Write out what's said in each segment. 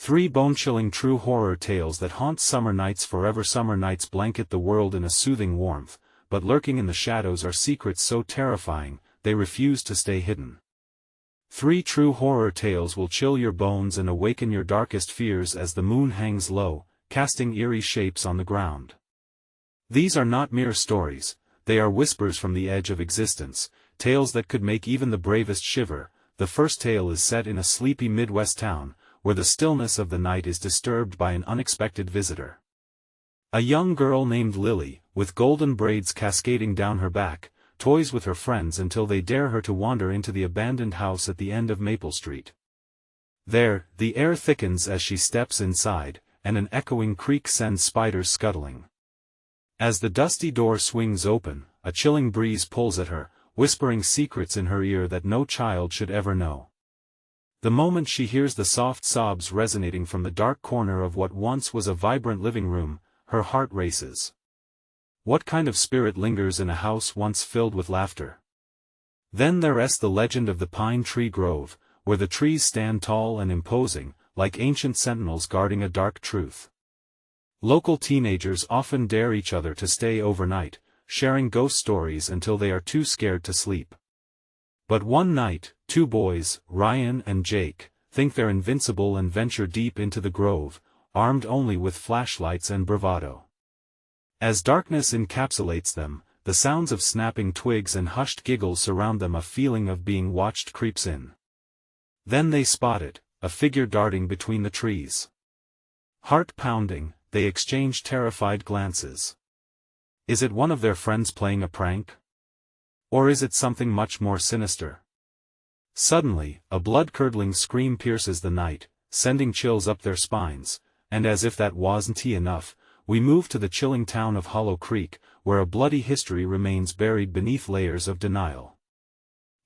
3 bone-chilling true horror tales that haunt summer nights forever. Summer nights blanket the world in a soothing warmth, but lurking in the shadows are secrets so terrifying, they refuse to stay hidden. 3 true horror tales will chill your bones and awaken your darkest fears as the moon hangs low, casting eerie shapes on the ground. These are not mere stories, they are whispers from the edge of existence, tales that could make even the bravest shiver. The first tale is set in a sleepy Midwest town, where the stillness of the night is disturbed by an unexpected visitor. A young girl named Lily, with golden braids cascading down her back, toys with her friends until they dare her to wander into the abandoned house at the end of Maple Street. There, the air thickens as she steps inside, and an echoing creak sends spiders scuttling. As the dusty door swings open, a chilling breeze pulls at her, whispering secrets in her ear that no child should ever know. The moment she hears the soft sobs resonating from the dark corner of what once was a vibrant living room, her heart races. What kind of spirit lingers in a house once filled with laughter? Then there rests the legend of the Pine Tree Grove, where the trees stand tall and imposing, like ancient sentinels guarding a dark truth. Local teenagers often dare each other to stay overnight, sharing ghost stories until they are too scared to sleep. But one night, 2 boys, Ryan and Jake, think they're invincible and venture deep into the grove, armed only with flashlights and bravado. As darkness encapsulates them, the sounds of snapping twigs and hushed giggles surround them. A feeling of being watched creeps in. Then they spot it, a figure darting between the trees. Heart pounding, they exchange terrified glances. Is it one of their friends playing a prank? Or is it something much more sinister? Suddenly, a blood-curdling scream pierces the night, sending chills up their spines, and as if that wasn't enough, we move to the chilling town of Hollow Creek, where a bloody history remains buried beneath layers of denial.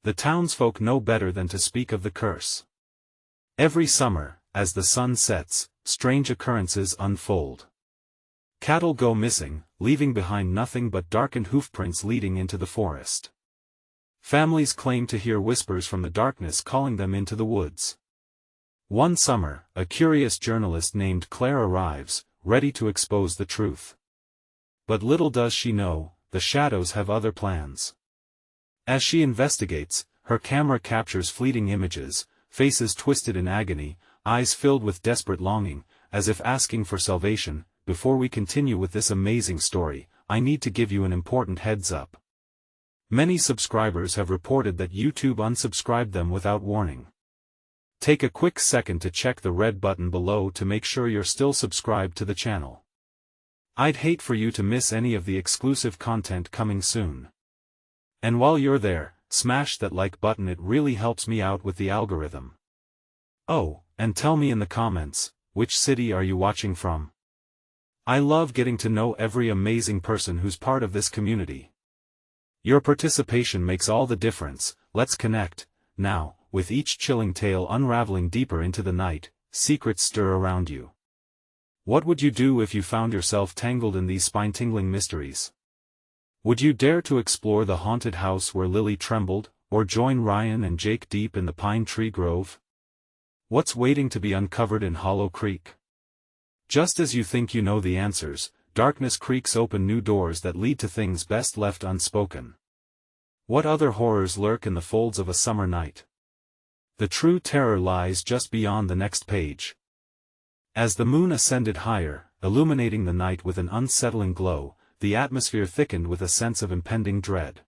The townsfolk know better than to speak of the curse. Every summer, as the sun sets, strange occurrences unfold. Cattle go missing, leaving behind nothing but darkened hoofprints leading into the forest. Families claim to hear whispers from the darkness calling them into the woods. One summer, a curious journalist named Claire arrives, ready to expose the truth. But little does she know, the shadows have other plans. As she investigates, her camera captures fleeting images, faces twisted in agony, eyes filled with desperate longing, as if asking for salvation. Before we continue with this amazing story, I need to give you an important heads up. Many subscribers have reported that YouTube unsubscribed them without warning. Take a quick second to check the red button below to make sure you're still subscribed to the channel. I'd hate for you to miss any of the exclusive content coming soon. And while you're there, smash that like button, it really helps me out with the algorithm. Oh, and tell me in the comments, which city are you watching from? I love getting to know every amazing person who's part of this community. Your participation makes all the difference. Let's connect, now, with each chilling tale unraveling deeper into the night, secrets stir around you. What would you do if you found yourself tangled in these spine-tingling mysteries? Would you dare to explore the haunted house where Lily trembled, or join Ryan and Jake deep in the Pine Tree Grove? What's waiting to be uncovered in Hollow Creek? Just as you think you know the answers, darkness creaks open new doors that lead to things best left unspoken. What other horrors lurk in the folds of a summer night? The true terror lies just beyond the next page. As the moon ascended higher, illuminating the night with an unsettling glow, the atmosphere thickened with a sense of impending dread.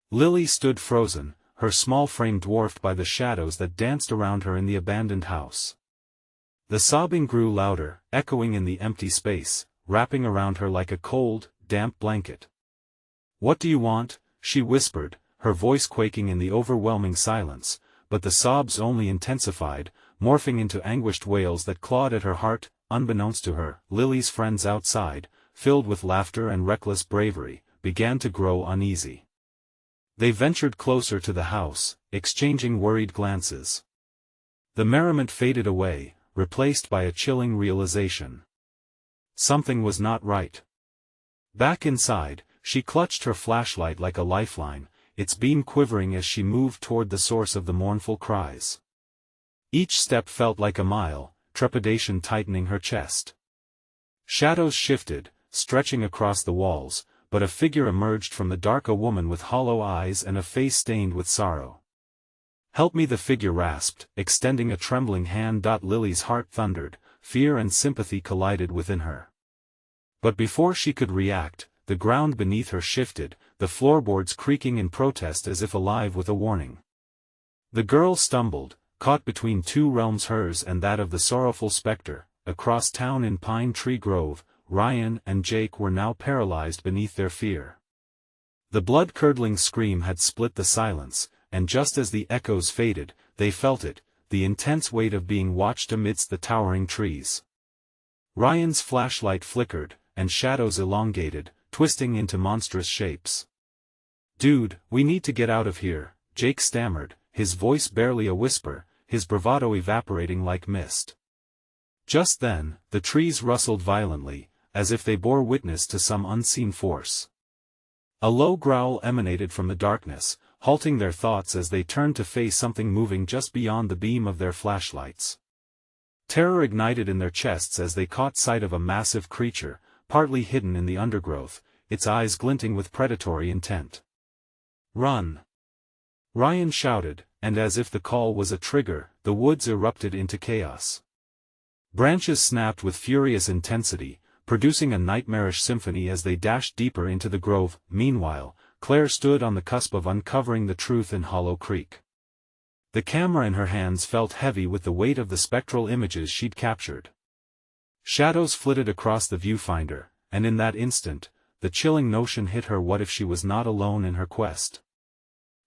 Lily stood frozen, her small frame dwarfed by the shadows that danced around her in the abandoned house. The sobbing grew louder, echoing in the empty space, wrapping around her like a cold, damp blanket. "What do you want?" she whispered, her voice quaking in the overwhelming silence, but the sobs only intensified, morphing into anguished wails that clawed at her heart. Unbeknownst to her, Lily's friends outside, filled with laughter and reckless bravery, began to grow uneasy. They ventured closer to the house, exchanging worried glances. The merriment faded away, replaced by a chilling realization. Something was not right. Back inside, she clutched her flashlight like a lifeline, its beam quivering as she moved toward the source of the mournful cries. Each step felt like a mile, trepidation tightening her chest. Shadows shifted, stretching across the walls, but a figure emerged from the dark, a woman with hollow eyes and a face stained with sorrow. "Help me," the figure rasped, extending a trembling hand. Lily's heart thundered, fear and sympathy collided within her. But before she could react, the ground beneath her shifted, the floorboards creaking in protest as if alive with a warning. The girl stumbled, caught between two realms, hers and that of the sorrowful spectre. Across town in Pine Tree Grove, Ryan and Jake were now paralyzed beneath their fear. The blood-curdling scream had split the silence, and just as the echoes faded, they felt it, the intense weight of being watched amidst the towering trees. Ryan's flashlight flickered, and shadows elongated, twisting into monstrous shapes. "Dude, we need to get out of here," Jake stammered, his voice barely a whisper, his bravado evaporating like mist. Just then, the trees rustled violently, as if they bore witness to some unseen force. A low growl emanated from the darkness, halting their thoughts as they turned to face something moving just beyond the beam of their flashlights. Terror ignited in their chests as they caught sight of a massive creature, partly hidden in the undergrowth, its eyes glinting with predatory intent. "Run!" Ryan shouted, and as if the call was a trigger, the woods erupted into chaos. Branches snapped with furious intensity, producing a nightmarish symphony as they dashed deeper into the grove. Meanwhile, Claire stood on the cusp of uncovering the truth in Hollow Creek. The camera in her hands felt heavy with the weight of the spectral images she'd captured. Shadows flitted across the viewfinder, and in that instant, the chilling notion hit her: what if she was not alone in her quest?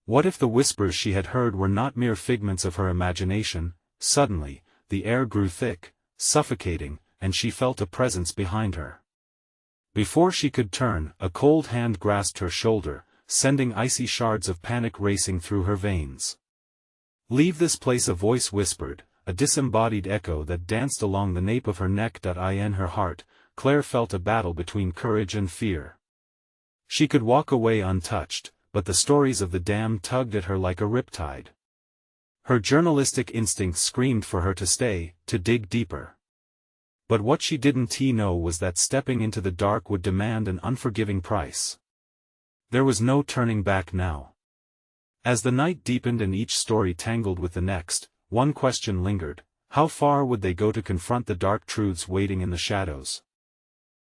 What if the whispers she had heard were not mere figments of her imagination? Suddenly, the air grew thick, suffocating, and she felt a presence behind her. Before she could turn, a cold hand grasped her shoulder, sending icy shards of panic racing through her veins. "Leave this place," a voice whispered, a disembodied echo that danced along the nape of her neck. In her heart, Claire felt a battle between courage and fear. She could walk away untouched, but the stories of the damned tugged at her like a riptide. Her journalistic instincts screamed for her to stay, to dig deeper. But what she didn't know was that stepping into the dark would demand an unforgiving price. There was no turning back now. As the night deepened and each story tangled with the next, one question lingered: how far would they go to confront the dark truths waiting in the shadows?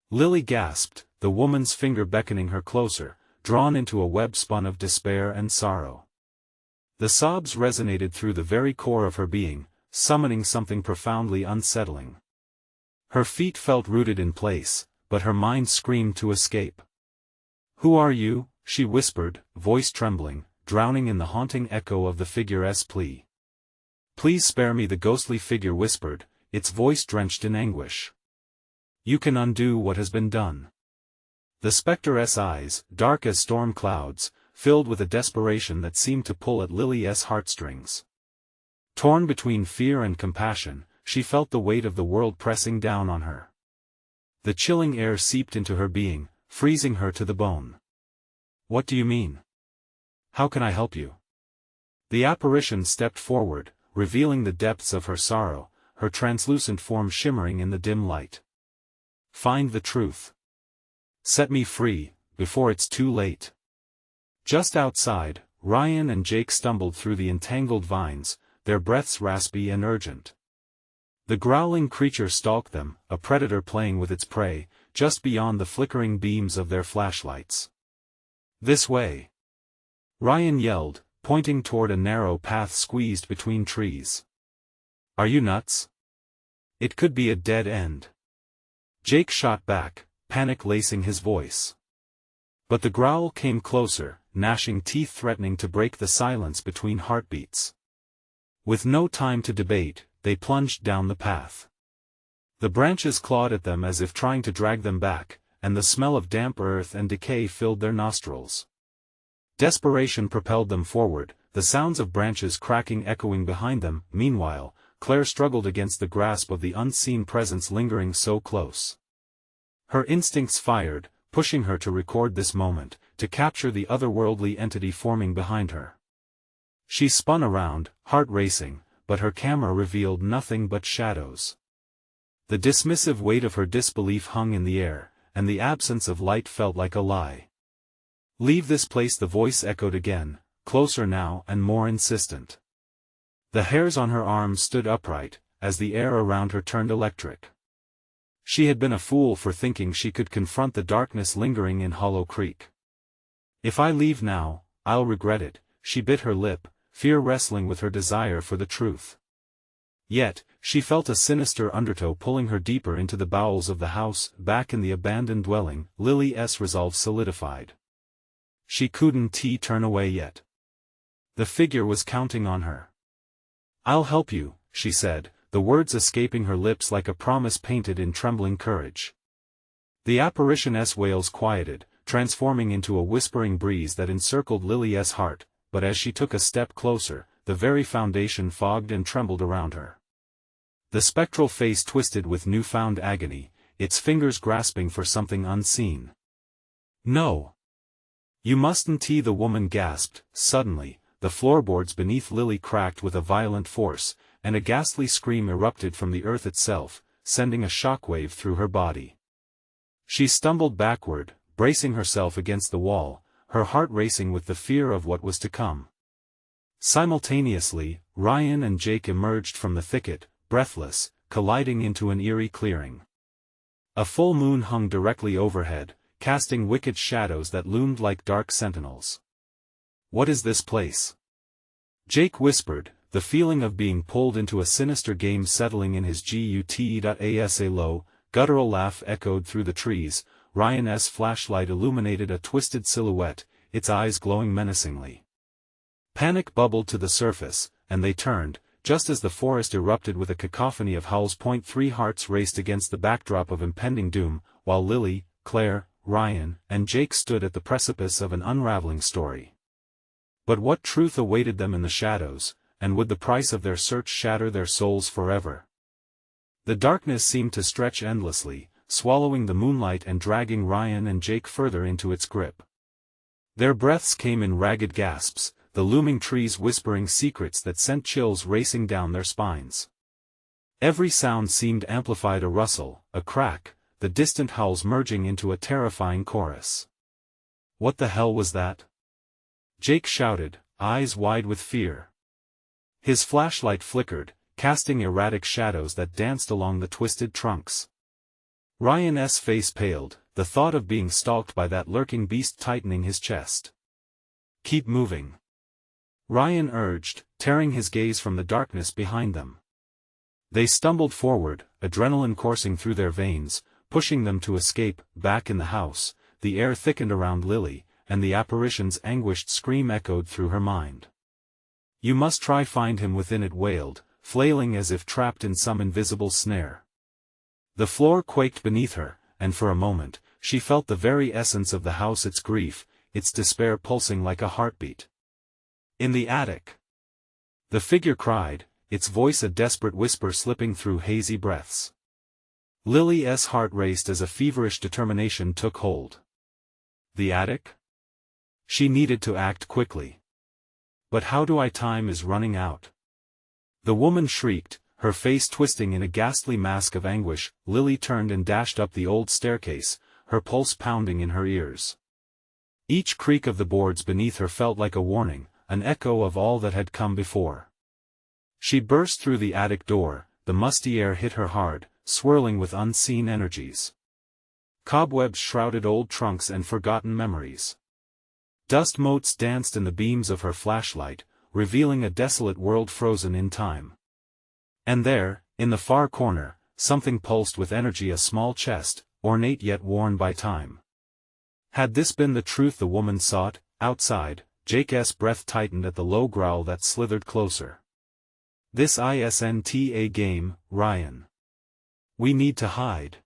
Lily gasped, the woman's finger beckoning her closer, drawn into a web spun of despair and sorrow. The sobs resonated through the very core of her being, summoning something profoundly unsettling. Her feet felt rooted in place, but her mind screamed to escape. "Who are you?" she whispered, voice trembling, drowning in the haunting echo of the figure's plea. "Please spare me," the ghostly figure whispered, its voice drenched in anguish. "You can undo what has been done." The spectre's eyes, dark as storm clouds, filled with a desperation that seemed to pull at Lily's heartstrings. Torn between fear and compassion, she felt the weight of the world pressing down on her. The chilling air seeped into her being, freezing her to the bone. "What do you mean? How can I help you?" The apparition stepped forward, revealing the depths of her sorrow, her translucent form shimmering in the dim light. "Find the truth. Set me free, before it's too late." Just outside, Ryan and Jake stumbled through the entangled vines, their breaths raspy and urgent. The growling creature stalked them, a predator playing with its prey, just beyond the flickering beams of their flashlights. "This way!" Ryan yelled, pointing toward a narrow path squeezed between trees. "Are you nuts? It could be a dead end." Jake shot back, panic lacing his voice. But the growl came closer, gnashing teeth threatening to break the silence between heartbeats. With no time to debate, they plunged down the path. The branches clawed at them as if trying to drag them back, and the smell of damp earth and decay filled their nostrils. Desperation propelled them forward, the sounds of branches cracking echoing behind them. Meanwhile, Claire struggled against the grasp of the unseen presence lingering so close. Her instincts fired, pushing her to record this moment, to capture the otherworldly entity forming behind her. She spun around, heart racing, but her camera revealed nothing but shadows. The dismissive weight of her disbelief hung in the air, and the absence of light felt like a lie. "Leave this place," the voice echoed again, closer now and more insistent. The hairs on her arms stood upright, as the air around her turned electric. She had been a fool for thinking she could confront the darkness lingering in Hollow Creek. "If I leave now, I'll regret it," she bit her lip, fear wrestling with her desire for the truth. Yet, she felt a sinister undertow pulling her deeper into the bowels of the house. Back in the abandoned dwelling, Lily's resolve solidified. She couldn't turn away yet. The figure was counting on her. "I'll help you," she said, the words escaping her lips like a promise painted in trembling courage. The apparition's wails quieted, transforming into a whispering breeze that encircled Lily's heart, but as she took a step closer, the very foundation fogged and trembled around her. The spectral face twisted with newfound agony, its fingers grasping for something unseen. "No! You mustn't!" the woman gasped. Suddenly, the floorboards beneath Lily cracked with a violent force, and a ghastly scream erupted from the earth itself, sending a shockwave through her body. She stumbled backward, bracing herself against the wall, her heart racing with the fear of what was to come. Simultaneously, Ryan and Jake emerged from the thicket, breathless, colliding into an eerie clearing. A full moon hung directly overhead, casting wicked shadows that loomed like dark sentinels. "What is this place?" Jake whispered, the feeling of being pulled into a sinister game settling in his gut. A low, guttural laugh echoed through the trees. Ryan's flashlight illuminated a twisted silhouette, its eyes glowing menacingly. Panic bubbled to the surface, and they turned, just as the forest erupted with a cacophony of howls. 3 hearts raced against the backdrop of impending doom, while Lily, Claire, Ryan, and Jake stood at the precipice of an unraveling story. But what truth awaited them in the shadows, and would the price of their search shatter their souls forever? The darkness seemed to stretch endlessly, swallowing the moonlight and dragging Ryan and Jake further into its grip. Their breaths came in ragged gasps, the looming trees whispering secrets that sent chills racing down their spines. Every sound seemed amplified: a rustle, a crack, the distant howls merging into a terrifying chorus. "What the hell was that?" Jake shouted, eyes wide with fear. His flashlight flickered, casting erratic shadows that danced along the twisted trunks. Ryan's face paled, the thought of being stalked by that lurking beast tightening his chest. "Keep moving," Ryan urged, tearing his gaze from the darkness behind them. They stumbled forward, adrenaline coursing through their veins, pushing them to escape. Back in the house, the air thickened around Lily, and the apparition's anguished scream echoed through her mind. "You must try find him within," it wailed, flailing as if trapped in some invisible snare. The floor quaked beneath her, and for a moment, she felt the very essence of the house, its grief, its despair pulsing like a heartbeat. "In the attic!" the figure cried, its voice a desperate whisper slipping through hazy breaths. Lily's heart raced as a feverish determination took hold. The attic? She needed to act quickly. "But how do I? Time is running out." The woman shrieked, her face twisting in a ghastly mask of anguish. Lily turned and dashed up the old staircase, her pulse pounding in her ears. Each creak of the boards beneath her felt like a warning, an echo of all that had come before. She burst through the attic door, the musty air hit her hard, swirling with unseen energies. Cobwebs shrouded old trunks and forgotten memories. Dust motes danced in the beams of her flashlight, revealing a desolate world frozen in time. And there, in the far corner, something pulsed with energy, a small chest, ornate yet worn by time. Had this been the truth the woman sought? Outside, Jake's breath tightened at the low growl that slithered closer. "This isn't a game, Ryan. We need to hide."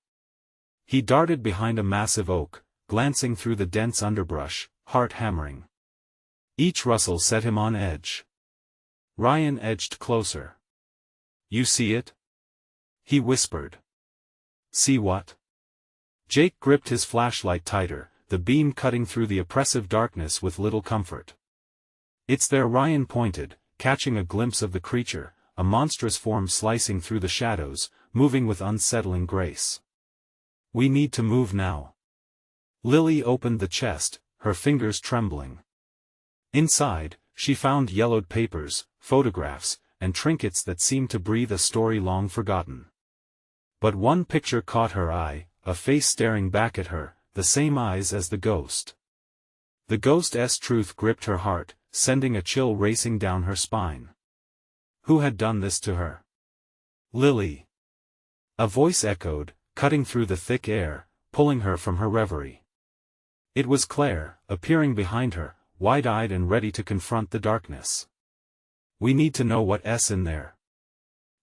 He darted behind a massive oak, glancing through the dense underbrush, heart hammering. Each rustle set him on edge. Ryan edged closer. "You see it?" he whispered. "See what?" Jake gripped his flashlight tighter, the beam cutting through the oppressive darkness with little comfort. "It's there," Ryan pointed, catching a glimpse of the creature, a monstrous form slicing through the shadows, moving with unsettling grace. "We need to move now." Lily opened the chest, her fingers trembling. Inside, she found yellowed papers, photographs, and trinkets that seemed to breathe a story long forgotten. But one picture caught her eye, a face staring back at her, the same eyes as the ghost. The ghost's truth gripped her heart, sending a chill racing down her spine. Who had done this to her? Lily. A voice echoed, cutting through the thick air, pulling her from her reverie. It was Claire, appearing behind her, wide-eyed and ready to confront the darkness. "We need to know what's in there."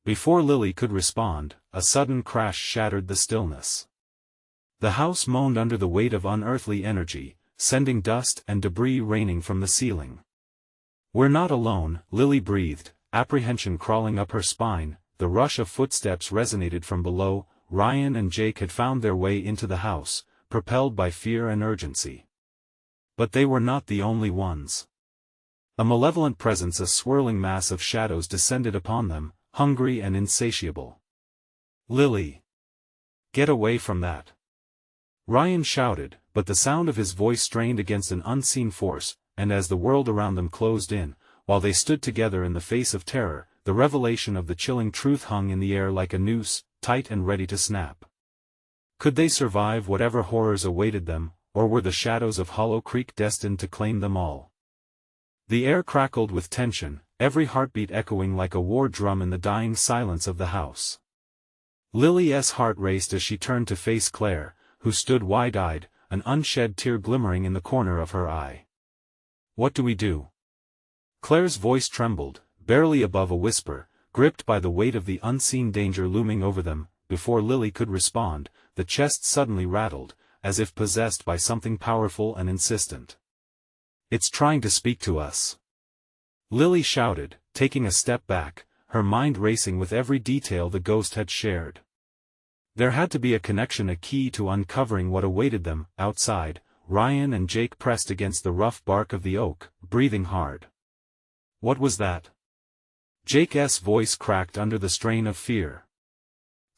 Before Lily could respond, a sudden crash shattered the stillness. The house moaned under the weight of unearthly energy, sending dust and debris raining from the ceiling. "We're not alone," Lily breathed, apprehension crawling up her spine. The rush of footsteps resonated from below. Ryan and Jake had found their way into the house, propelled by fear and urgency. But they were not the only ones. A malevolent presence, a swirling mass of shadows descended upon them, hungry and insatiable. "Lily! Get away from that!" Ryan shouted, but the sound of his voice strained against an unseen force, and as the world around them closed in, while they stood together in the face of terror, the revelation of the chilling truth hung in the air like a noose, tight and ready to snap. Could they survive whatever horrors awaited them, or were the shadows of Hollow Creek destined to claim them all? The air crackled with tension, every heartbeat echoing like a war drum in the dying silence of the house. Lily's heart raced as she turned to face Claire, who stood wide-eyed, an unshed tear glimmering in the corner of her eye. "What do we do?" Claire's voice trembled, barely above a whisper, gripped by the weight of the unseen danger looming over them. Before Lily could respond, the chest suddenly rattled, as if possessed by something powerful and insistent. "It's trying to speak to us," Lily shouted, taking a step back, her mind racing with every detail the ghost had shared. There had to be a connection, a key to uncovering what awaited them. Outside, Ryan and Jake pressed against the rough bark of the oak, breathing hard. "What was that?" Jake's voice cracked under the strain of fear.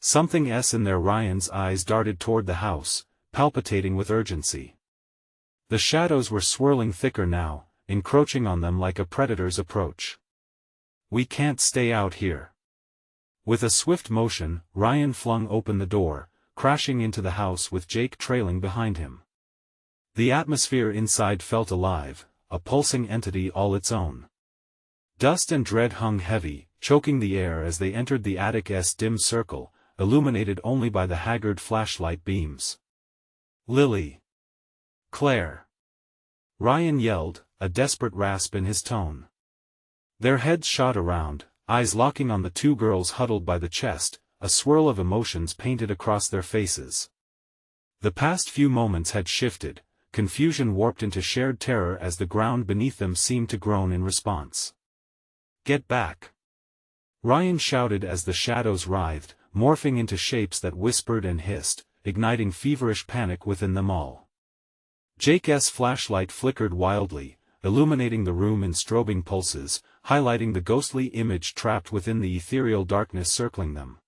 "Something's in there." Ryan's eyes darted toward the house, palpitating with urgency. The shadows were swirling thicker now, encroaching on them like a predator's approach. "We can't stay out here." With a swift motion, Ryan flung open the door, crashing into the house with Jake trailing behind him. The atmosphere inside felt alive, a pulsing entity all its own. Dust and dread hung heavy, choking the air as they entered the attic's dim circle, illuminated only by the haggard flashlight beams. "Lily! Claire!" Ryan yelled, a desperate rasp in his tone. Their heads shot around, eyes locking on the two girls huddled by the chest, a swirl of emotions painted across their faces. The past few moments had shifted, confusion warped into shared terror as the ground beneath them seemed to groan in response. "Get back!" Ryan shouted as the shadows writhed, morphing into shapes that whispered and hissed, igniting feverish panic within them all. Jake's flashlight flickered wildly, illuminating the room in strobing pulses, highlighting the ghostly image trapped within the ethereal darkness circling them.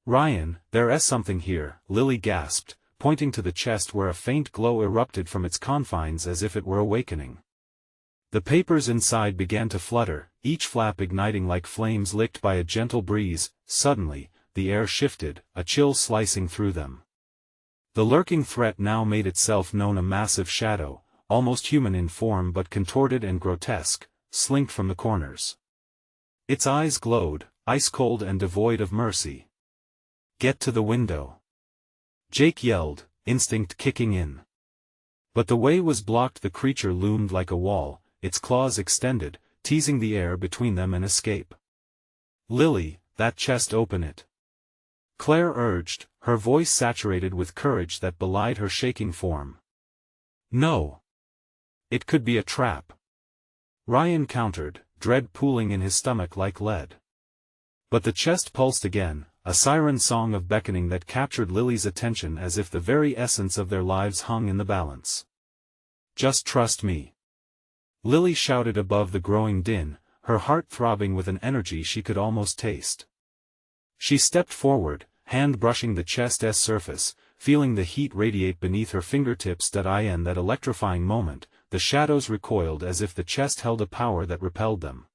"Ryan, there's something here," Lily gasped, pointing to the chest where a faint glow erupted from its confines as if it were awakening. The papers inside began to flutter, each flap igniting like flames licked by a gentle breeze. Suddenly, the air shifted, a chill slicing through them. The lurking threat now made itself known, a massive shadow, almost human in form but contorted and grotesque, slinked from the corners. Its eyes glowed, ice-cold and devoid of mercy. "Get to the window!" Jake yelled, instinct kicking in. But the way was blocked. The creature loomed like a wall, its claws extended, teasing the air between them and escape. "Lily, that chest, open it!" Claire urged, her voice saturated with courage that belied her shaking form. "No. It could be a trap," Ryan countered, dread pooling in his stomach like lead. But the chest pulsed again, a siren song of beckoning that captured Lily's attention as if the very essence of their lives hung in the balance. "Just trust me," Lily shouted above the growing din, her heart throbbing with an energy she could almost taste. She stepped forward, hand brushing the chest's surface, feeling the heat radiate beneath her fingertips. In that electrifying moment, the shadows recoiled as if the chest held a power that repelled them.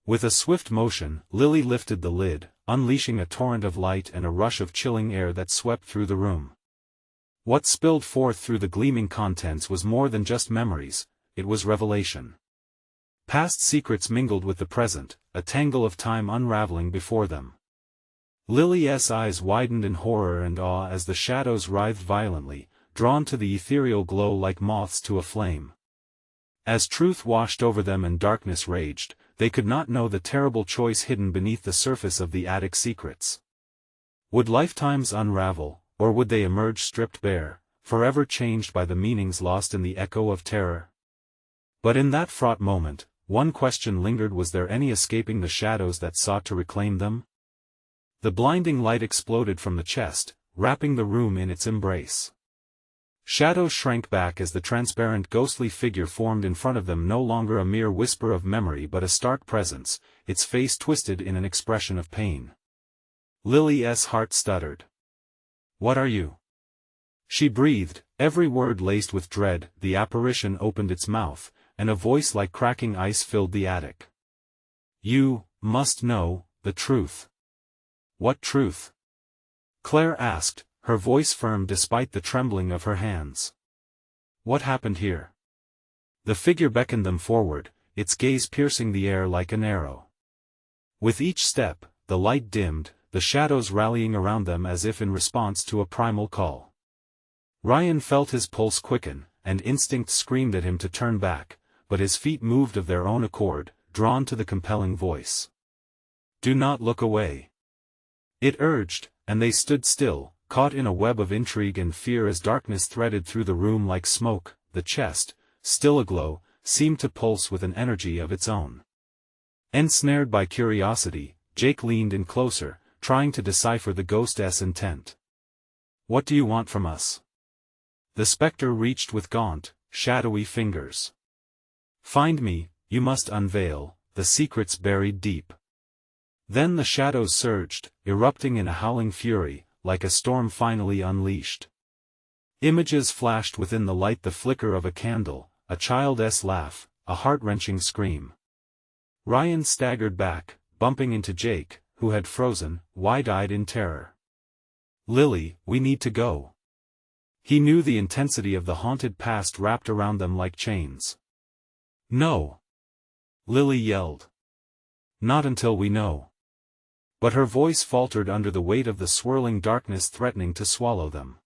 With a swift motion, Lily lifted the lid, unleashing a torrent of light and a rush of chilling air that swept through the room. What spilled forth through the gleaming contents was more than just memories, it was revelation. Past secrets mingled with the present, a tangle of time unraveling before them. Lily's eyes widened in horror and awe as the shadows writhed violently, drawn to the ethereal glow like moths to a flame. As truth washed over them and darkness raged, they could not know the terrible choice hidden beneath the surface of the attic secrets. Would lifetimes unravel, or would they emerge stripped bare, forever changed by the meanings lost in the echo of terror? But in that fraught moment, one question lingered: was there any escaping the shadows that sought to reclaim them? The blinding light exploded from the chest, wrapping the room in its embrace. Shadows shrank back as the transparent ghostly figure formed in front of them, no longer a mere whisper of memory but a stark presence, its face twisted in an expression of pain. Lily's heart stuttered. "What are you?" she breathed, every word laced with dread. The apparition opened its mouth, and a voice like cracking ice filled the attic. "You must know the truth." "What truth?" Claire asked, her voice firm despite the trembling of her hands. "What happened here?" The figure beckoned them forward, its gaze piercing the air like an arrow. With each step, the light dimmed, the shadows rallying around them as if in response to a primal call. Ryan felt his pulse quicken, and instinct screamed at him to turn back, but his feet moved of their own accord, drawn to the compelling voice. "Do not look away," it urged, and they stood still, caught in a web of intrigue and fear as darkness threaded through the room like smoke. The chest, still aglow, seemed to pulse with an energy of its own. Ensnared by curiosity, Jake leaned in closer, trying to decipher the ghost's intent. "What do you want from us?" The spectre reached with gaunt, shadowy fingers. "Find me, you must unveil the secrets buried deep." Then the shadows surged, erupting in a howling fury, like a storm finally unleashed. Images flashed within the light: the flicker of a candle, a child's laugh, a heart-wrenching scream. Ryan staggered back, bumping into Jake, who had frozen, wide-eyed in terror. "Lily, we need to go." He knew the intensity of the haunted past wrapped around them like chains. "No!" Lily yelled. "Not until we know." But her voice faltered under the weight of the swirling darkness threatening to swallow them.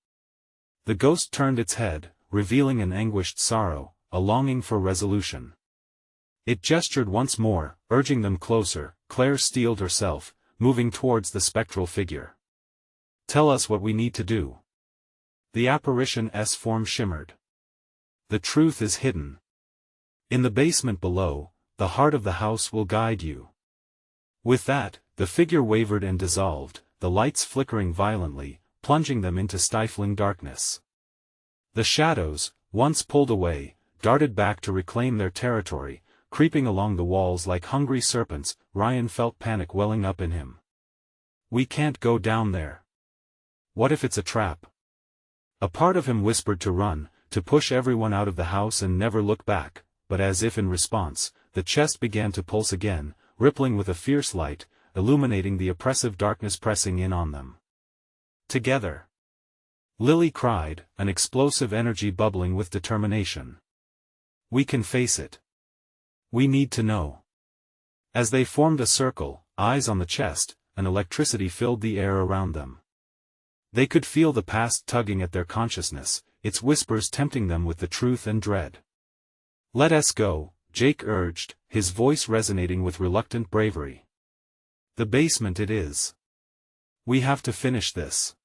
The ghost turned its head, revealing an anguished sorrow, a longing for resolution. It gestured once more, urging them closer. Claire steeled herself, moving towards the spectral figure. "Tell us what we need to do." The apparition's form shimmered. "The truth is hidden. In the basement below, the heart of the house will guide you." With that, the figure wavered and dissolved, the lights flickering violently, plunging them into stifling darkness. The shadows, once pulled away, darted back to reclaim their territory, creeping along the walls like hungry serpents. Ryan felt panic welling up in him. "We can't go down there. What if it's a trap?" A part of him whispered to run, to push everyone out of the house and never look back, but as if in response, the chest began to pulse again, rippling with a fierce light, illuminating the oppressive darkness pressing in on them. "Together!" Lily cried, an explosive energy bubbling with determination. "We can face it. We need to know." As they formed a circle, eyes on the chest, an electricity filled the air around them. They could feel the past tugging at their consciousness, its whispers tempting them with the truth and dread. "Let us go," Jake urged, his voice resonating with reluctant bravery. "The basement it is. We have to finish this."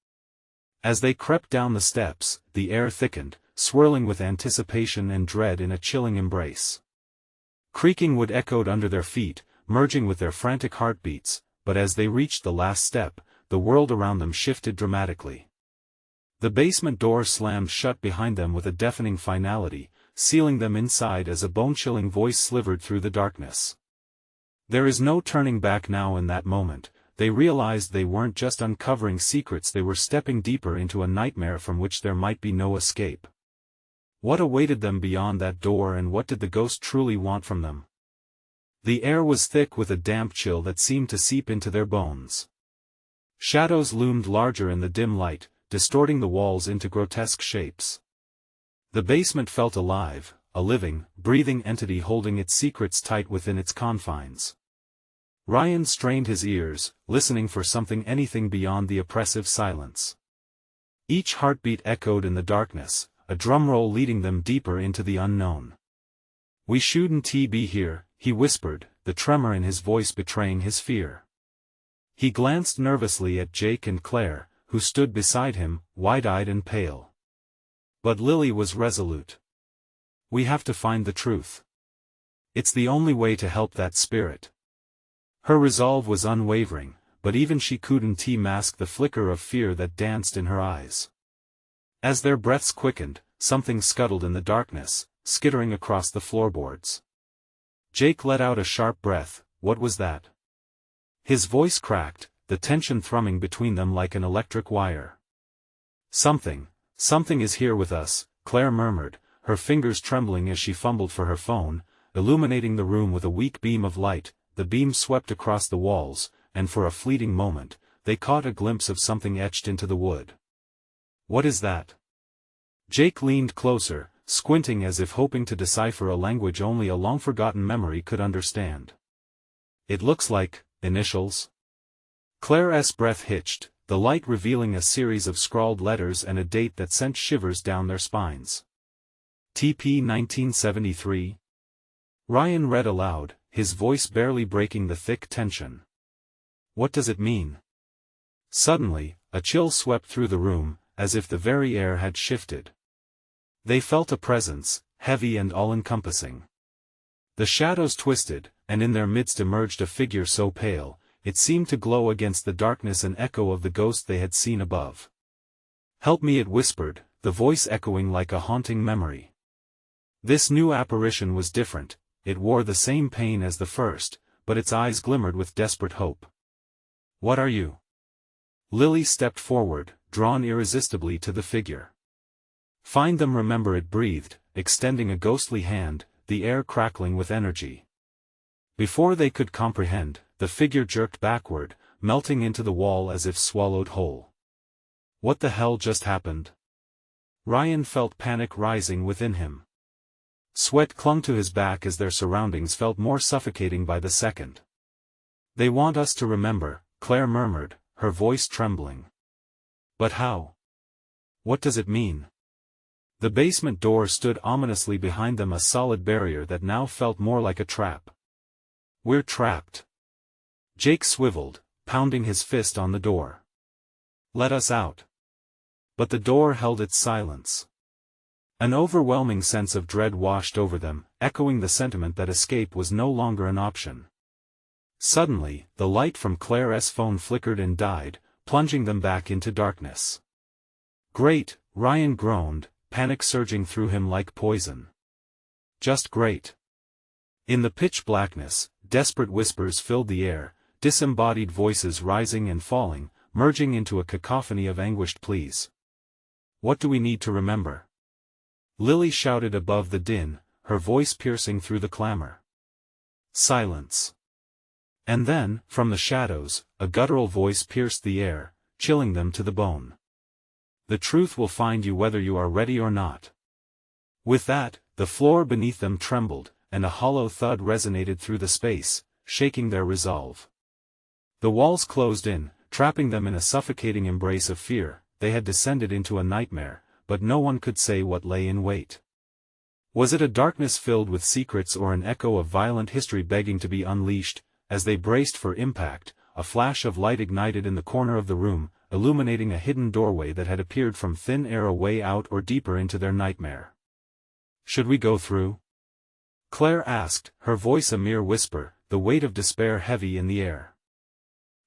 As they crept down the steps, the air thickened, swirling with anticipation and dread in a chilling embrace. Creaking wood echoed under their feet, merging with their frantic heartbeats, but as they reached the last step, the world around them shifted dramatically. The basement door slammed shut behind them with a deafening finality, sealing them inside as a bone-chilling voice slivered through the darkness. "There is no turning back now." In that moment, they realized they weren't just uncovering secrets, they were stepping deeper into a nightmare from which there might be no escape. What awaited them beyond that door, and what did the ghost truly want from them? The air was thick with a damp chill that seemed to seep into their bones. Shadows loomed larger in the dim light, distorting the walls into grotesque shapes. The basement felt alive, a living, breathing entity holding its secrets tight within its confines. Ryan strained his ears, listening for anything beyond the oppressive silence. Each heartbeat echoed in the darkness, a drumroll leading them deeper into the unknown. "We shouldn't be here," he whispered, the tremor in his voice betraying his fear. He glanced nervously at Jake and Claire, who stood beside him, wide-eyed and pale. But Lily was resolute. "We have to find the truth. It's the only way to help that spirit." Her resolve was unwavering, but even she couldn't mask the flicker of fear that danced in her eyes. As their breaths quickened, something scuttled in the darkness, skittering across the floorboards. Jake let out a sharp breath. What was that? His voice cracked, the tension thrumming between them like an electric wire. Something is here with us," Claire murmured, her fingers trembling as she fumbled for her phone, illuminating the room with a weak beam of light. The beam swept across the walls, and for a fleeting moment, they caught a glimpse of something etched into the wood. "What is that?" Jake leaned closer, squinting as if hoping to decipher a language only a long-forgotten memory could understand. "It looks like initials." Claire's breath hitched, the light revealing a series of scrawled letters and a date that sent shivers down their spines. "TP 1973. Ryan read aloud, his voice barely breaking the thick tension. "What does it mean?" Suddenly, a chill swept through the room, as if the very air had shifted. They felt a presence, heavy and all-encompassing. The shadows twisted, and in their midst emerged a figure so pale, it seemed to glow against the darkness, an echo of the ghost they had seen above. "Help me," it whispered, the voice echoing like a haunting memory. This new apparition was different. It wore the same pain as the first, but its eyes glimmered with desperate hope. "What are you?" Lily stepped forward, drawn irresistibly to the figure. "Find them, remember," it breathed, extending a ghostly hand, the air crackling with energy. Before they could comprehend, the figure jerked backward, melting into the wall as if swallowed whole. What the hell just happened? Ryan felt panic rising within him. Sweat clung to his back as their surroundings felt more suffocating by the second. "They want us to remember," Claire murmured, her voice trembling. "But how? What does it mean?" The basement door stood ominously behind them, a solid barrier that now felt more like a trap. "We're trapped." Jake swiveled, pounding his fist on the door. "Let us out." But the door held its silence. An overwhelming sense of dread washed over them, echoing the sentiment that escape was no longer an option. Suddenly, the light from Claire's phone flickered and died, plunging them back into darkness. "Great," Ryan groaned, panic surging through him like poison. "Just great." In the pitch blackness, desperate whispers filled the air, disembodied voices rising and falling, merging into a cacophony of anguished pleas. "What do we need to remember?" Lily shouted above the din, her voice piercing through the clamor. Silence. And then, from the shadows, a guttural voice pierced the air, chilling them to the bone. "The truth will find you whether you are ready or not." With that, the floor beneath them trembled, and a hollow thud resonated through the space, shaking their resolve. The walls closed in, trapping them in a suffocating embrace of fear. They had descended into a nightmare, but no one could say what lay in wait. Was it a darkness filled with secrets or an echo of violent history begging to be unleashed? As they braced for impact, a flash of light ignited in the corner of the room, illuminating a hidden doorway that had appeared from thin air, a way out or deeper into their nightmare. "Should we go through?" Claire asked, her voice a mere whisper, the weight of despair heavy in the air.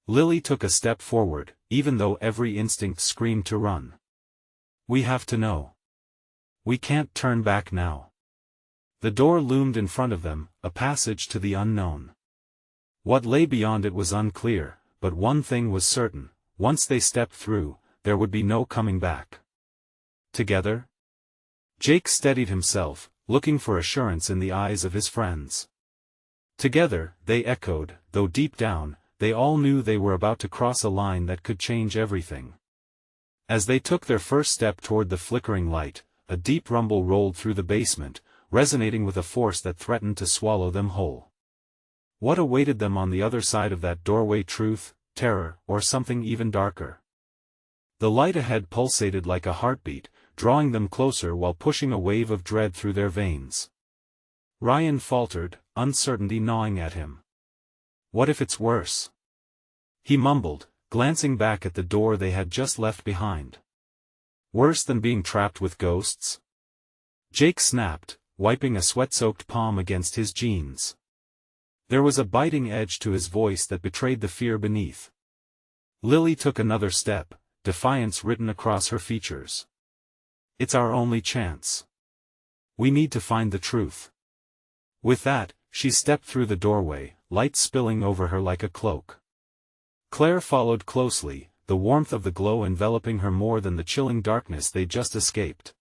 Lily took a step forward, even though every instinct screamed to run. "We have to know. We can't turn back now." The door loomed in front of them, a passage to the unknown. What lay beyond it was unclear, but one thing was certain: once they stepped through, there would be no coming back. Together? Jake steadied himself, looking for assurance in the eyes of his friends. Together, they echoed, though deep down, they all knew they were about to cross a line that could change everything. As they took their first step toward the flickering light, a deep rumble rolled through the basement, resonating with a force that threatened to swallow them whole. What awaited them on the other side of that doorway? Truth, terror, or something even darker? The light ahead pulsated like a heartbeat, drawing them closer while pushing a wave of dread through their veins. Ryan faltered, uncertainty gnawing at him. What if it's worse? He mumbled, glancing back at the door they had just left behind. Worse than being trapped with ghosts? Jake snapped, wiping a sweat-soaked palm against his jeans. There was a biting edge to his voice that betrayed the fear beneath. Lily took another step, defiance written across her features. It's our only chance. We need to find the truth. With that, she stepped through the doorway, light spilling over her like a cloak. Claire followed closely, the warmth of the glow enveloping her more than the chilling darkness they just escaped.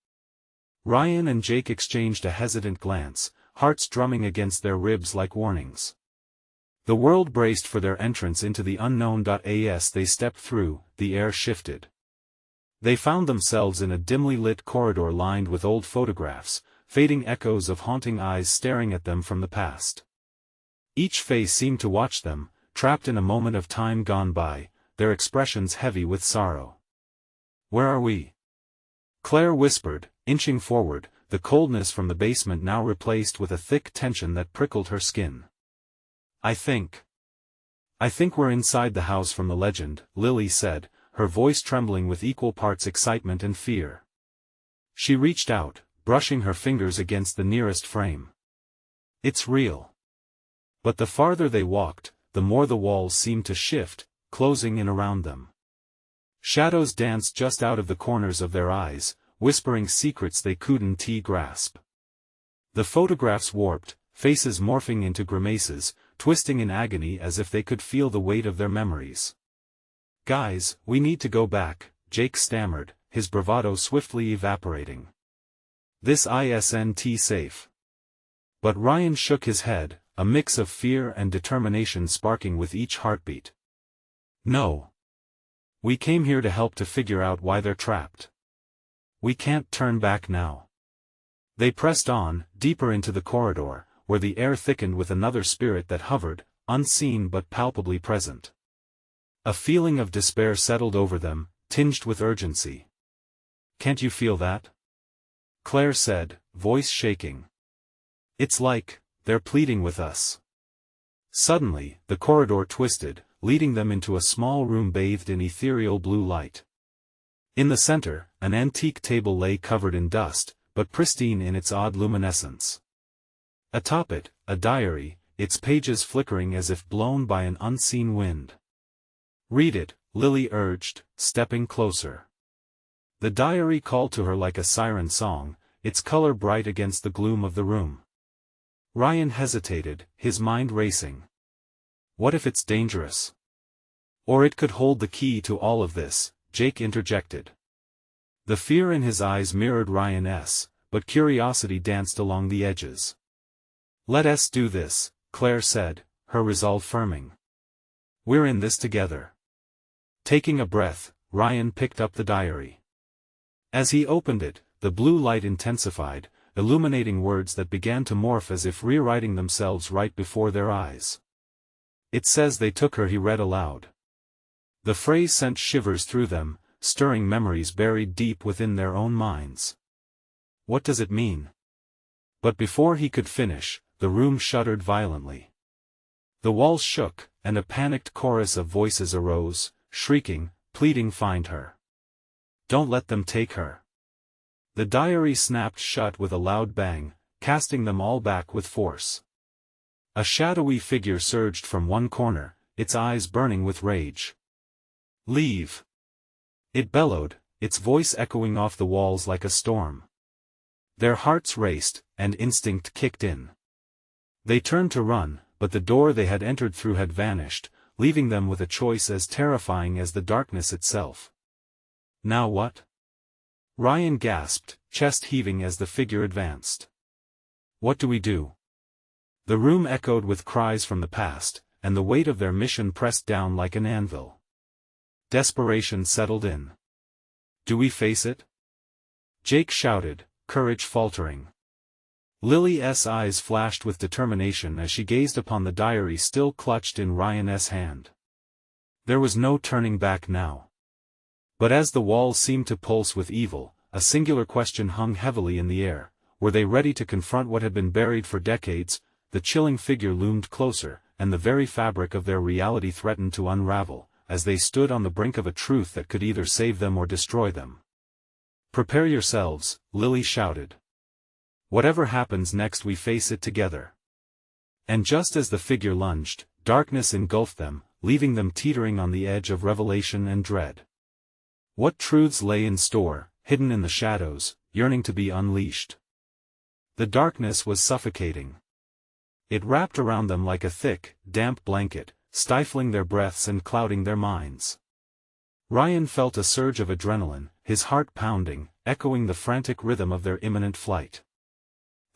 Ryan and Jake exchanged a hesitant glance, hearts drumming against their ribs like warnings. The world braced for their entrance into the unknown. As they stepped through, the air shifted. They found themselves in a dimly lit corridor lined with old photographs, fading echoes of haunting eyes staring at them from the past. Each face seemed to watch them, trapped in a moment of time gone by, their expressions heavy with sorrow. Where are we? Claire whispered, inching forward, the coldness from the basement now replaced with a thick tension that prickled her skin. I think we're inside the house from the legend, Lily said, her voice trembling with equal parts excitement and fear. She reached out, brushing her fingers against the nearest frame. It's real. But the farther they walked, the more the walls seemed to shift, closing in around them. Shadows danced just out of the corners of their eyes, whispering secrets they couldn't grasp. The photographs warped, faces morphing into grimaces, twisting in agony as if they could feel the weight of their memories. Guys, we need to go back, Jake stammered, his bravado swiftly evaporating. This isn't safe. But Ryan shook his head, a mix of fear and determination sparking with each heartbeat. No. We came here to help, to figure out why they're trapped. We can't turn back now. They pressed on, deeper into the corridor, where the air thickened with another spirit that hovered, unseen but palpably present. A feeling of despair settled over them, tinged with urgency. Can't you feel that? Claire said, voice shaking. It's like they're pleading with us. Suddenly, the corridor twisted, leading them into a small room bathed in ethereal blue light. In the center, an antique table lay covered in dust, but pristine in its odd luminescence. Atop it, a diary, its pages flickering as if blown by an unseen wind. Read it, Lily urged, stepping closer. The diary called to her like a siren song, its color bright against the gloom of the room. Ryan hesitated, his mind racing. What if it's dangerous? Or it could hold the key to all of this, Jake interjected. The fear in his eyes mirrored Ryan's, but curiosity danced along the edges. Let us do this, Claire said, her resolve firming. We're in this together. Taking a breath, Ryan picked up the diary. As he opened it, the blue light intensified, illuminating words that began to morph as if rewriting themselves right before their eyes. It says they took her, he read aloud. The phrase sent shivers through them, stirring memories buried deep within their own minds. What does it mean? But before he could finish, the room shuddered violently. The walls shook, and a panicked chorus of voices arose, shrieking, pleading, find her. Don't let them take her. The diary snapped shut with a loud bang, casting them all back with force. A shadowy figure surged from one corner, its eyes burning with rage. Leave! It bellowed, its voice echoing off the walls like a storm. Their hearts raced, and instinct kicked in. They turned to run, but the door they had entered through had vanished, leaving them with a choice as terrifying as the darkness itself. Now what? Ryan gasped, chest heaving as the figure advanced. What do we do? The room echoed with cries from the past, and the weight of their mission pressed down like an anvil. Desperation settled in. Do we face it? Jake shouted, courage faltering. Lily's eyes flashed with determination as she gazed upon the diary still clutched in Ryan's hand. There was no turning back now. But as the walls seemed to pulse with evil, a singular question hung heavily in the air. Were they ready to confront what had been buried for decades? The chilling figure loomed closer, and the very fabric of their reality threatened to unravel, as they stood on the brink of a truth that could either save them or destroy them. Prepare yourselves, Lily shouted. Whatever happens next, we face it together. And just as the figure lunged, darkness engulfed them, leaving them teetering on the edge of revelation and dread. What truths lay in store, hidden in the shadows, yearning to be unleashed? The darkness was suffocating. It wrapped around them like a thick, damp blanket, stifling their breaths and clouding their minds. Ryan felt a surge of adrenaline, his heart pounding, echoing the frantic rhythm of their imminent flight.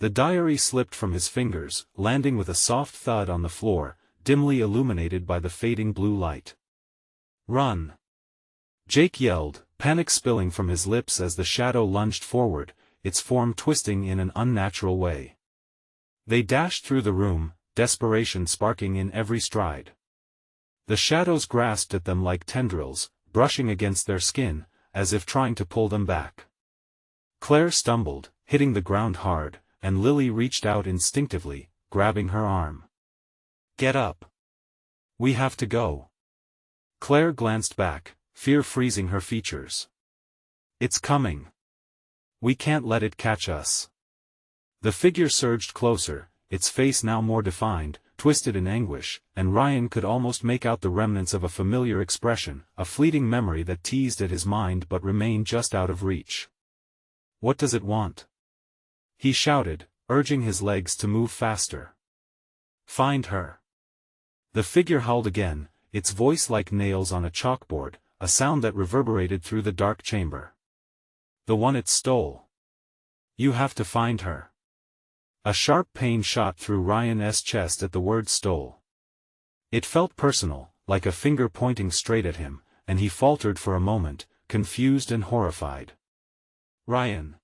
The diary slipped from his fingers, landing with a soft thud on the floor, dimly illuminated by the fading blue light. Run! Jake yelled, panic spilling from his lips as the shadow lunged forward, its form twisting in an unnatural way. They dashed through the room, desperation sparking in every stride. The shadows grasped at them like tendrils, brushing against their skin, as if trying to pull them back. Claire stumbled, hitting the ground hard, and Lily reached out instinctively, grabbing her arm. Get up! We have to go. Claire glanced back, fear freezing her features. It's coming. We can't let it catch us. The figure surged closer, its face now more defined, twisted in anguish, and Ryan could almost make out the remnants of a familiar expression, a fleeting memory that teased at his mind but remained just out of reach. What does it want? He shouted, urging his legs to move faster. Find her. The figure howled again, its voice like nails on a chalkboard, a sound that reverberated through the dark chamber. The one it stole. You have to find her. A sharp pain shot through Ryan's chest at the word stole. It felt personal, like a finger pointing straight at him, and he faltered for a moment, confused and horrified. Ryan.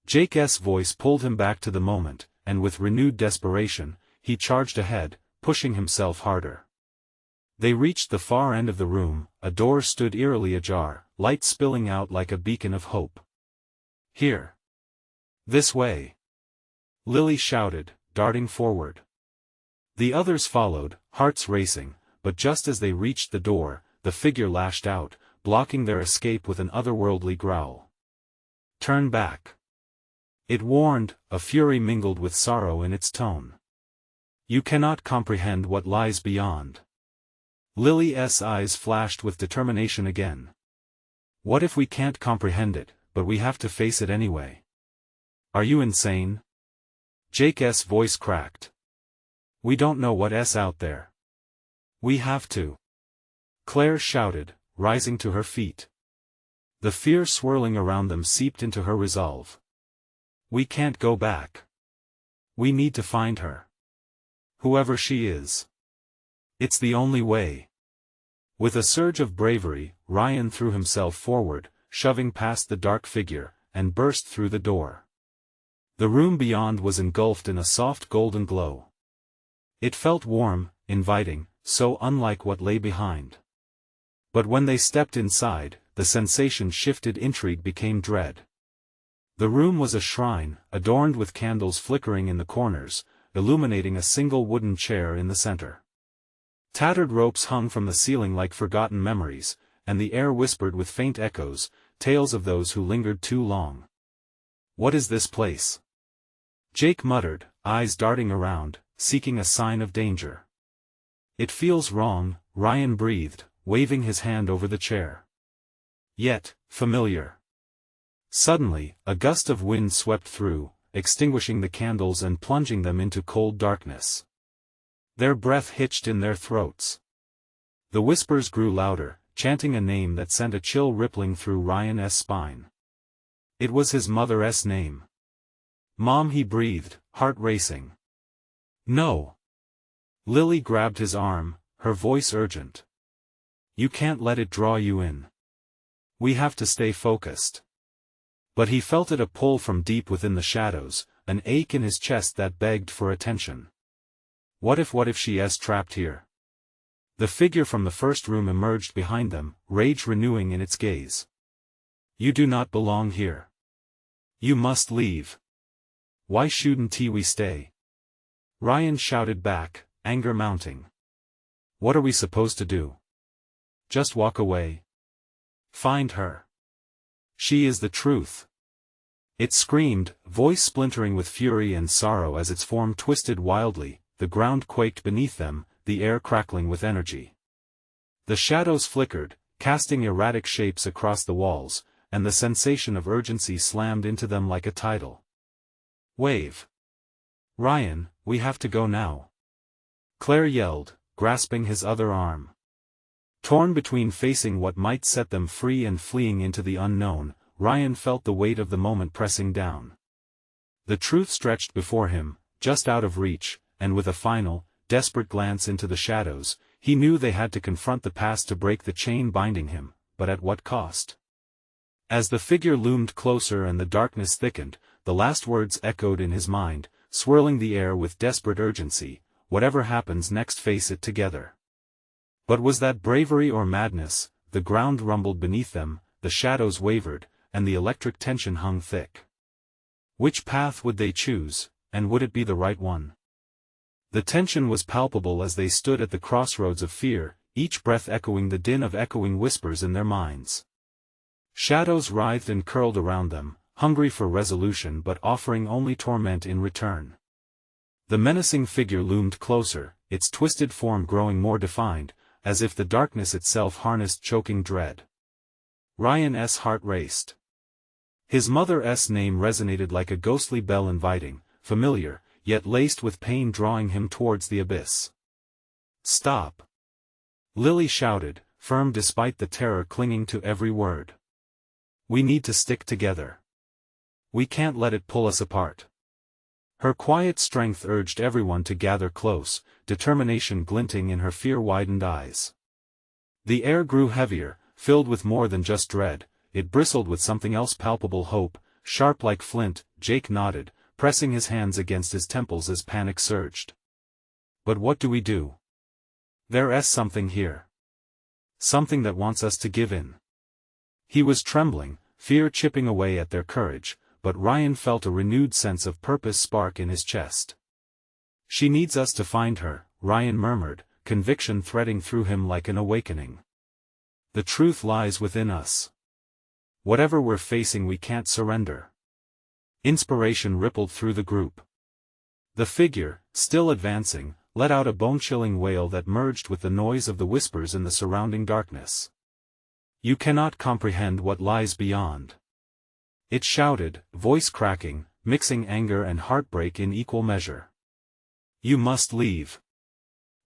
Jake's voice pulled him back to the moment, and with renewed desperation, he charged ahead, pushing himself harder. They reached the far end of the room, a door stood eerily ajar, light spilling out like a beacon of hope. Here. This way. Lily shouted, darting forward. The others followed, hearts racing, but just as they reached the door, the figure lashed out, blocking their escape with an otherworldly growl. Turn back. It warned, a fury mingled with sorrow in its tone. You cannot comprehend what lies beyond. Lily's eyes flashed with determination again. What if we can't comprehend it, but we have to face it anyway? Are you insane? Jake's voice cracked. We don't know what's out there. We have to. Claire shouted, rising to her feet. The fear swirling around them seeped into her resolve. We can't go back. We need to find her. Whoever she is. It's the only way. With a surge of bravery, Ryan threw himself forward, shoving past the dark figure, and burst through the door. The room beyond was engulfed in a soft golden glow. It felt warm, inviting, so unlike what lay behind. But when they stepped inside, the sensation shifted, intrigue became dread. The room was a shrine, adorned with candles flickering in the corners, illuminating a single wooden chair in the center. Tattered ropes hung from the ceiling like forgotten memories, and the air whispered with faint echoes, tales of those who lingered too long. What is this place? Jake muttered, eyes darting around, seeking a sign of danger. It feels wrong, Ryan breathed, waving his hand over the chair. Yet, familiar. Suddenly, a gust of wind swept through, extinguishing the candles and plunging them into cold darkness. Their breath hitched in their throats. The whispers grew louder, chanting a name that sent a chill rippling through Ryan's spine. It was his mother's name. "Mom," he breathed, heart racing. "No." Lily grabbed his arm, her voice urgent. "You can't let it draw you in. We have to stay focused." But he felt it a pull from deep within the shadows, an ache in his chest that begged for attention. What if she is trapped here? The figure from the first room emerged behind them, rage renewing in its gaze. "You do not belong here. You must leave." "Why shouldn't we stay?" Ryan shouted back, anger mounting. "What are we supposed to do? Just walk away? Find her. She is the truth." It screamed, voice splintering with fury and sorrow as its form twisted wildly. The ground quaked beneath them, the air crackling with energy. The shadows flickered, casting erratic shapes across the walls, and the sensation of urgency slammed into them like a tidal wave. "Ryan, we have to go now," Claire yelled, grasping his other arm. Torn between facing what might set them free and fleeing into the unknown, Ryan felt the weight of the moment pressing down. The truth stretched before him, just out of reach, and with a final, desperate glance into the shadows, he knew they had to confront the past to break the chain binding him, but at what cost? As the figure loomed closer and the darkness thickened, the last words echoed in his mind, swirling the air with desperate urgency. "Whatever happens next, face it together." But was that bravery or madness? The ground rumbled beneath them, the shadows wavered, and the electric tension hung thick. Which path would they choose, and would it be the right one? The tension was palpable as they stood at the crossroads of fear, each breath echoing the din of echoing whispers in their minds. Shadows writhed and curled around them, hungry for resolution but offering only torment in return. The menacing figure loomed closer, its twisted form growing more defined, as if the darkness itself harnessed choking dread. Ryan's heart raced. His mother's name resonated like a ghostly bell, inviting, familiar, yet laced with pain, drawing him towards the abyss. "Stop!" Lily shouted, firm despite the terror clinging to every word. "We need to stick together. We can't let it pull us apart." Her quiet strength urged everyone to gather close, determination glinting in her fear-widened eyes. The air grew heavier, filled with more than just dread. It bristled with something else palpable, hope, sharp like flint. Jake nodded, pressing his hands against his temples as panic surged. "But what do we do? There's something here. Something that wants us to give in." He was trembling, fear chipping away at their courage, but Ryan felt a renewed sense of purpose spark in his chest. "She needs us to find her," Ryan murmured, conviction threading through him like an awakening. "The truth lies within us. Whatever we're facing, we can't surrender." Inspiration rippled through the group. The figure, still advancing, let out a bone-chilling wail that merged with the noise of the whispers in the surrounding darkness. "You cannot comprehend what lies beyond," it shouted, voice cracking, mixing anger and heartbreak in equal measure. "You must leave."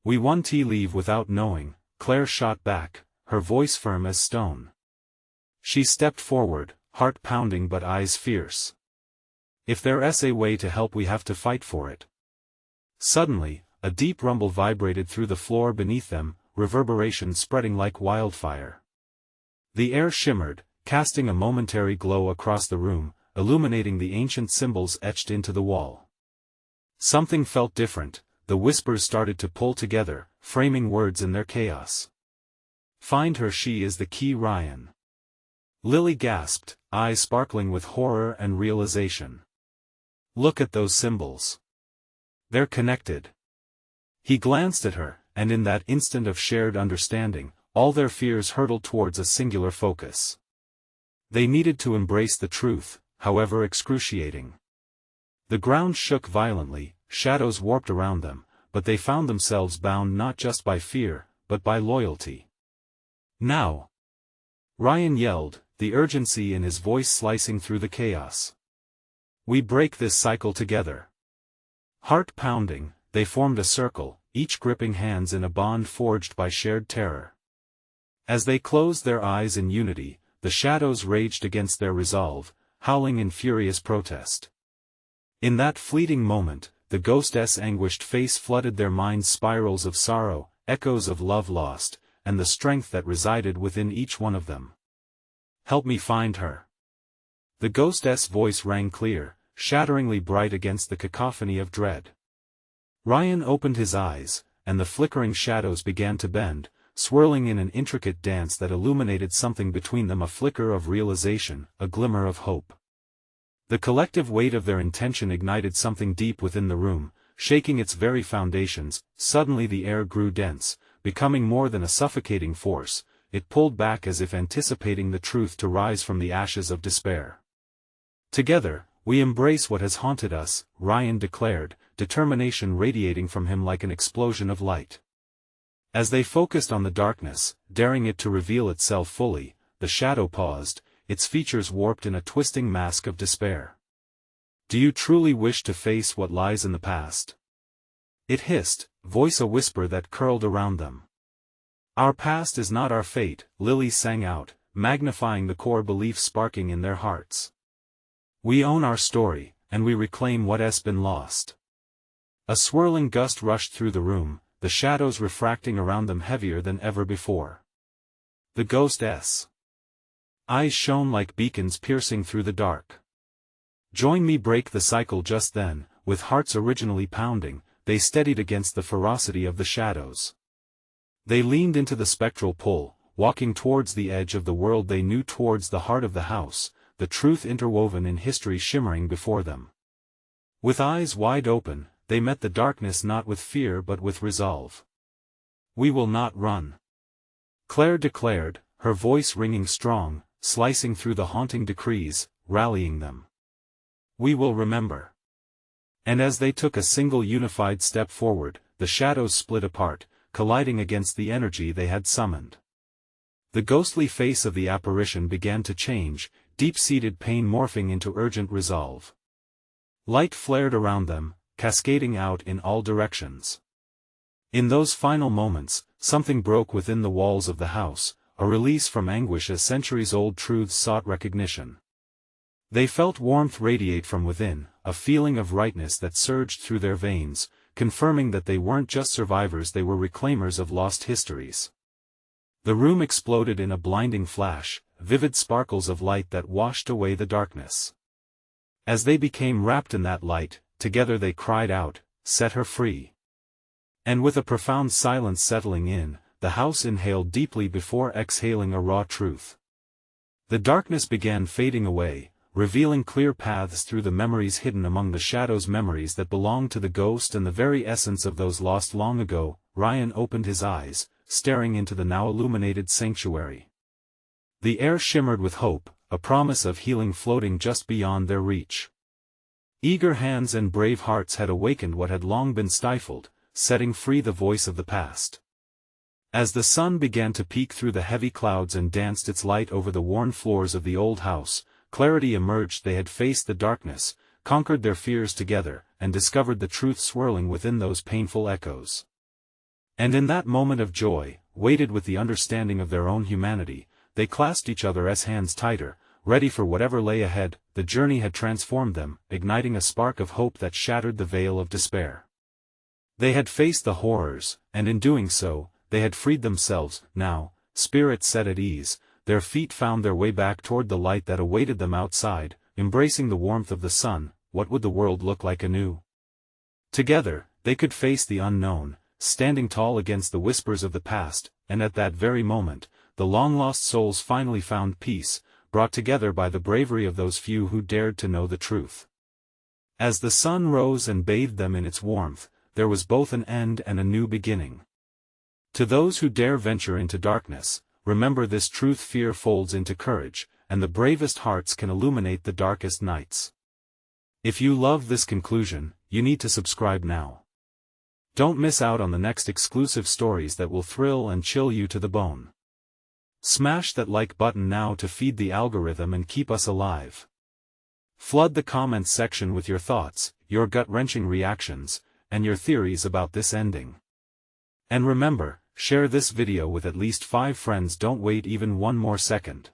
"We won't leave without knowing," Claire shot back, her voice firm as stone. She stepped forward, heart pounding but eyes fierce. "If there's a way to help, we have to fight for it." Suddenly, a deep rumble vibrated through the floor beneath them, reverberation spreading like wildfire. The air shimmered, casting a momentary glow across the room, illuminating the ancient symbols etched into the wall. Something felt different. The whispers started to pull together, framing words in their chaos. "Find her, she is the key." Ryan. Lily gasped, eyes sparkling with horror and realization. "Look at those symbols. They're connected." He glanced at her, and in that instant of shared understanding, all their fears hurtled towards a singular focus. They needed to embrace the truth, however excruciating. The ground shook violently, shadows warped around them, but they found themselves bound not just by fear, but by loyalty. "Now!" Ryan yelled, the urgency in his voice slicing through the chaos. "We break this cycle together." Heart pounding, they formed a circle, each gripping hands in a bond forged by shared terror. As they closed their eyes in unity, the shadows raged against their resolve, howling in furious protest. In that fleeting moment, the ghost's anguished face flooded their minds spirals of sorrow, echoes of love lost, and the strength that resided within each one of them. "Help me find her." The ghost's voice rang clear, shatteringly bright against the cacophony of dread. Ryan opened his eyes, and the flickering shadows began to bend, swirling in an intricate dance that illuminated something between them, a flicker of realization, a glimmer of hope. The collective weight of their intention ignited something deep within the room, shaking its very foundations. Suddenly the air grew dense, becoming more than a suffocating force. It pulled back as if anticipating the truth to rise from the ashes of despair. "Together, we embrace what has haunted us," Ryan declared, determination radiating from him like an explosion of light. As they focused on the darkness, daring it to reveal itself fully, the shadow paused, its features warped in a twisting mask of despair. "Do you truly wish to face what lies in the past?" it hissed, voice a whisper that curled around them. "Our past is not our fate," Lily sang out, magnifying the core belief sparking in their hearts. "We own our story, and we reclaim what has been lost." A swirling gust rushed through the room, the shadows refracting around them heavier than ever before. The ghost's eyes shone like beacons piercing through the dark. "Join me," break the cycle just then, with hearts originally pounding, they steadied against the ferocity of the shadows. They leaned into the spectral pull, walking towards the edge of the world they knew, towards the heart of the house, the truth interwoven in history shimmering before them. With eyes wide open, they met the darkness not with fear but with resolve. "We will not run," Claire declared, her voice ringing strong, slicing through the haunting decrees, rallying them. "We will remember." And as they took a single unified step forward, the shadows split apart, colliding against the energy they had summoned. The ghostly face of the apparition began to change, deep-seated pain morphing into urgent resolve. Light flared around them, cascading out in all directions. In those final moments, something broke within the walls of the house, a release from anguish as centuries-old truths sought recognition. They felt warmth radiate from within, a feeling of rightness that surged through their veins, confirming that they weren't just survivors, they were reclaimers of lost histories. The room exploded in a blinding flash, vivid sparkles of light that washed away the darkness. As they became wrapped in that light, together they cried out, "Set her free." And with a profound silence settling in, the house inhaled deeply before exhaling a raw truth. The darkness began fading away, revealing clear paths through the memories hidden among the shadows, memories that belonged to the ghost and the very essence of those lost long ago. Ryan opened his eyes, staring into the now illuminated sanctuary. The air shimmered with hope, a promise of healing floating just beyond their reach. Eager hands and brave hearts had awakened what had long been stifled, setting free the voice of the past. As the sun began to peek through the heavy clouds and danced its light over the worn floors of the old house, clarity emerged. They had faced the darkness, conquered their fears together, and discovered the truth swirling within those painful echoes. And in that moment of joy, weighted with the understanding of their own humanity, they clasped each other as hands tighter, ready for whatever lay ahead. The journey had transformed them, igniting a spark of hope that shattered the veil of despair. They had faced the horrors, and in doing so, they had freed themselves. Now, spirits set at ease, their feet found their way back toward the light that awaited them outside, embracing the warmth of the sun. What would the world look like anew? Together, they could face the unknown, standing tall against the whispers of the past, and at that very moment, the long-lost souls finally found peace, brought together by the bravery of those few who dared to know the truth. As the sun rose and bathed them in its warmth, there was both an end and a new beginning. To those who dare venture into darkness, remember this truth: fear folds into courage, and the bravest hearts can illuminate the darkest nights. If you love this conclusion, you need to subscribe now. Don't miss out on the next exclusive stories that will thrill and chill you to the bone. Smash that like button now to feed the algorithm and keep us alive. Flood the comments section with your thoughts, your gut-wrenching reactions, and your theories about this ending. And remember, Share this video with at least 5 friends. Don't wait even one more second.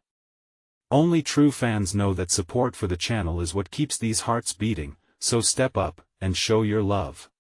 Only true fans know that support for the channel is what keeps these hearts beating, so step up, and show your love.